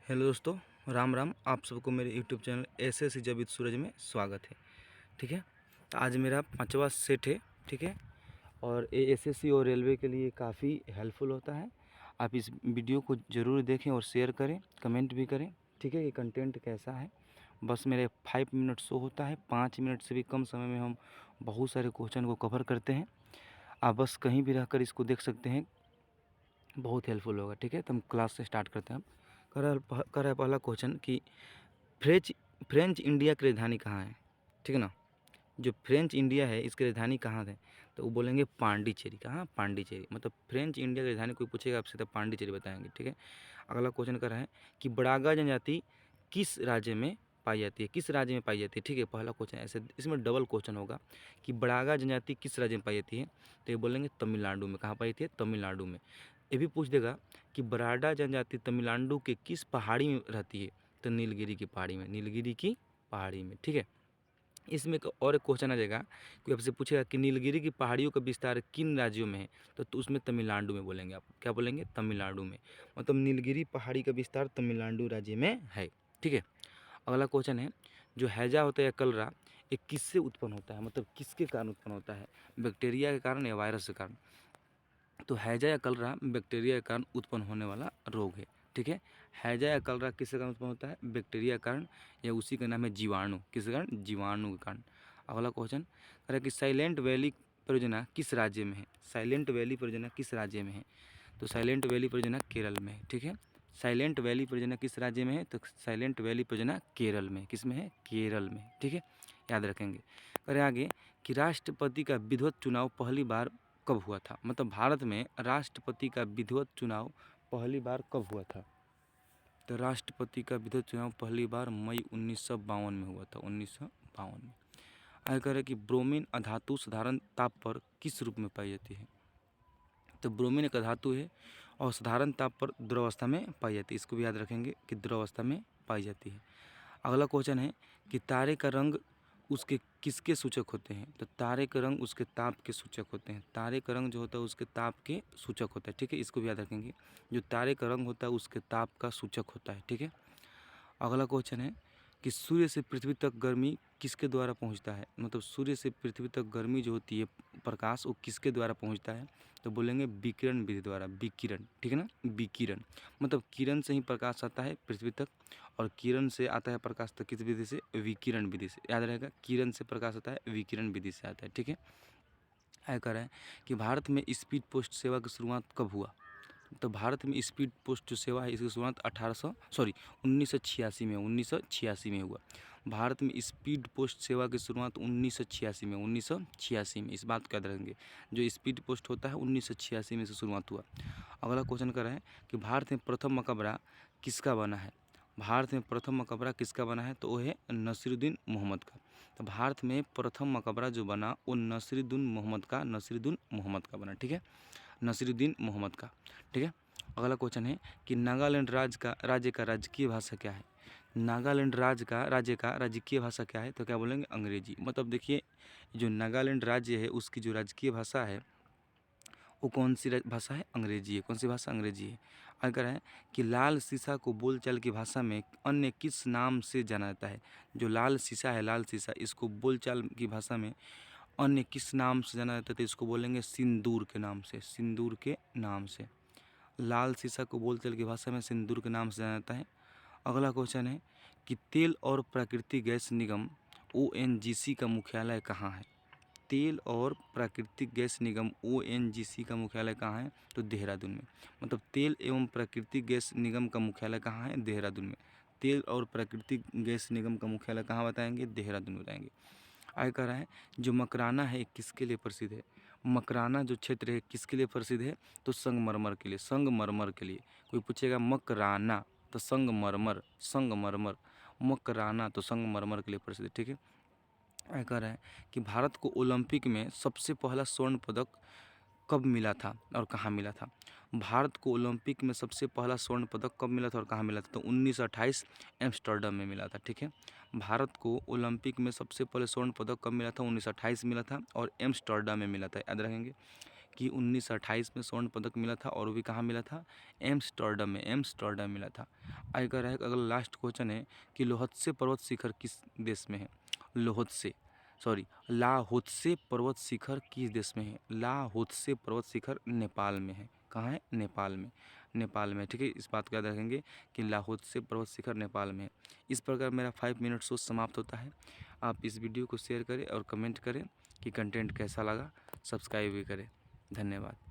Hello दोस्तों, राम राम। आप सबको मेरे यूट्यूब चैनल एसएससी जब विद सूरज में स्वागत है। ठीक है, तो आज मेरा 5वां सेट है। ठीक है, और ये एसएससी और रेलवे के लिए काफ़ी हेल्पफुल होता है। आप इस वीडियो को ज़रूर देखें और शेयर करें, कमेंट भी करें। ठीक है, ये कंटेंट कैसा है। बस मेरे 5 मिनट शो होता है, 5 मिनट से भी कम समय में हम बहुत सारे क्वेश्चन को कवर करते हैं। आप बस कहीं भी रहकर इसको देख सकते हैं, बहुत हेल्पफुल होगा। ठीक है, तो हम क्लास से स्टार्ट करते हैं। कर है पहला क्वेश्चन कि फ्रेंच फ्रेंच इंडिया की राजधानी कहाँ है। ठीक है ना, जो फ्रेंच इंडिया है इसकी राजधानी कहाँ है, तो वो बोलेंगे पांडिचेरी। कहाँ? पांडिचेरी। मतलब फ्रेंच इंडिया की राजधानी कोई पूछेगा आपसे तो पांडिचेरी बताएंगे। ठीक है, अगला क्वेश्चन कर रहा है कि बड़ागा जनजाति किस राज्य में पाई जाती है, किस राज्य में पाई जाती है। ठीक है, पहला क्वेश्चन ऐसे, इसमें डबल क्वेश्चन होगा कि बड़ागा जनजाति किस राज्य में पाई जाती है, तो ये बोलेंगे तमिलनाडु में। कहाँ पाई जाती है? तमिलनाडु में। ये भी पूछ देगा कि बराडा जनजाति तमिलनाडु के किस पहाड़ी में रहती है, तो नीलगिरी की पहाड़ी में, नीलगिरी की पहाड़ी में। ठीक है, इसमें एक और एक क्वेश्चन आ जाएगा, कोई आपसे पूछेगा कि नीलगिरी की पहाड़ियों का विस्तार किन राज्यों में है, तो उसमें तमिलनाडु में बोलेंगे। आप क्या बोलेंगे? तमिलनाडु में। मतलब नीलगिरी पहाड़ी का विस्तार तमिलनाडु राज्य में है। ठीक है, अगला क्वेश्चन है, जो हैजा होता है या कलरा, ये किससे उत्पन्न होता है, मतलब किसके कारण उत्पन्न होता है, बैक्टीरिया के कारण या वायरस के कारण। तो हैजा या कलरा बैक्टीरिया के कारण उत्पन्न होने वाला रोग है। ठीक है, हैजा या कलरा किसके कारण उत्पन्न होता है? बैक्टीरिया के कारण, या उसी का नाम है जीवाणु। किसके कारण? जीवाणु के कारण। अगला क्वेश्चन कह रहा है कि साइलेंट वैली परियोजना किस राज्य में है। साइलेंट वैली परियोजना किस राज्य में है, तो साइलेंट वैली परियोजना केरल में है। ठीक है, साइलेंट वैली परियोजना किस राज्य में है, तो साइलेंट वैली परियोजना केरल में। किस में है? केरल में। ठीक है, याद रखेंगे। करें आगे कि राष्ट्रपति का विधिवत चुनाव पहली बार कब हुआ था, मतलब भारत में राष्ट्रपति का विधिवत चुनाव पहली बार कब हुआ था, तो राष्ट्रपति का विधिवत चुनाव पहली बार मई 1952 में हुआ था। 1952 में। आगे कह रहे कि ब्रोमीन अधातु साधारण ताप पर किस रूप में पाई जाती है, तो ब्रोमीन एक धातु है और साधारण ताप पर द्रवावस्था में पाई जाती है। इसको भी याद रखेंगे कि द्रवावस्था में पाई जाती है। अगला क्वेश्चन है कि तारे का रंग उसके किसके सूचक होते हैं, तो तारे का रंग उसके ताप के सूचक होते हैं। तारे का रंग जो होता है उसके ताप के सूचक होता है। ठीक है, इसको भी याद रखेंगे, जो तारे का रंग होता है उसके ताप का सूचक होता है। ठीक है, अगला क्वेश्चन है कि सूर्य से पृथ्वी तक गर्मी किसके द्वारा पहुंचता है, मतलब सूर्य से पृथ्वी तक गर्मी जो होती है, प्रकाश, वो किसके द्वारा पहुंचता है, तो बोलेंगे विकिरण विधि द्वारा। विकिरण। ठीक है ना, विकिरण मतलब किरण से ही प्रकाश आता है पृथ्वी तक, और किरण से आता है प्रकाश तक किस विधि से? विकिरण विधि से। याद रहेगा, किरण से प्रकाश आता है, विकिरण विधि से आता है। ठीक है, आगे कह रहा है कि भारत में स्पीड पोस्ट सेवा की शुरुआत कब हुआ, तो भारत में स्पीड पोस्ट जो सेवा है इसकी शुरुआत 1986 में, 1986 में हुआ। भारत में स्पीड पोस्ट सेवा की शुरुआत 1986 में, 1986 में। इस बात को याद रखेंगे, जो स्पीड पोस्ट होता है 1986 में से शुरुआत हुआ। अगला क्वेश्चन कर रहा है कि भारत में प्रथम मकबरा किसका बना है। भारत में प्रथम मकबरा किसका बना है, तो वो है नसीरुद्दीन मोहम्मद का। तो भारत में प्रथम मकबरा जो बना वो नसीरुद्दीन मोहम्मद का, नसीरुद्दीन मोहम्मद का बना। ठीक है, नसीरुद्दीन मोहम्मद का। ठीक है, अगला क्वेश्चन है कि नागालैंड राज्य का राजकीय भाषा क्या है। नागालैंड राज्य का राजकीय भाषा क्या है, तो क्या बोलेंगे? अंग्रेजी। मतलब देखिए, जो नागालैंड राज्य है उसकी जो राजकीय भाषा है वो कौन सी भाषा है? अंग्रेजी है। कौन सी भाषा? अंग्रेजी है। अगर है कि लाल सीसा को बोलचाल की भाषा में अन्य किस नाम से जाना जाता है। जो लाल सीसा है, लाल सीसा, इसको बोलचाल की भाषा में अन्य किस नाम से जाना जाता है, तो इसको बोलेंगे सिंदूर के नाम से। सिंदूर के नाम से। लाल सीसा को बोलचाल की भाषा में सिंदूर के नाम से जाना जाता है। अगला क्वेश्चन है कि तेल और प्राकृतिक गैस निगम ओएनजीसी का मुख्यालय कहाँ है। तेल और प्राकृतिक गैस निगम ओएनजीसी का मुख्यालय कहाँ है, तो देहरादून में। मतलब तेल एवं प्राकृतिक गैस निगम का मुख्यालय कहाँ है? देहरादून में। तेल और प्राकृतिक गैस निगम का मुख्यालय कहाँ बताएंगे? देहरादून बताएंगे। आगे कह रहा है जो मकराना है किसके लिए प्रसिद्ध है। मकराना जो क्षेत्र है किसके लिए प्रसिद्ध है, तो संगमरमर के लिए। संगमरमर के लिए। कोई पूछेगा मकराना तो संगमरमर, संगमरमर। मकराना तो संगमरमर के लिए प्रसिद्ध है। ठीक है, आगे कह रहा है कि भारत को ओलंपिक में सबसे पहला स्वर्ण पदक कब मिला था और कहाँ मिला था। भारत को ओलंपिक में सबसे पहला स्वर्ण पदक कब मिला था और कहाँ मिला था, तो 1928 एम्स्टर्डम में मिला था। ठीक है, भारत को ओलंपिक में सबसे पहले स्वर्ण पदक कब मिला था? 1928 मिला था और एम्स्टर्डम में मिला था। याद रखेंगे कि 1928 में स्वर्ण पदक मिला था, और वो भी कहाँ मिला था? एम्स्टर्डम मिला था। आगे कह रहा है, अगला लास्ट क्वेश्चन है कि लोहत्से पर्वत शिखर किस देश में है? लाहोत्से पर्वत शिखर किस देश में है? लाहोत्से पर्वत शिखर नेपाल में है। कहाँ है? नेपाल में, ठीक है। इस बात को याद रखेंगे कि लाहोत्से पर्वत शिखर नेपाल में है। इस प्रकार मेरा 5 मिनट शो समाप्त होता है। आप इस वीडियो को शेयर करें और कमेंट करें कि कंटेंट कैसा लगा, सब्सक्राइब भी करें। धन्यवाद।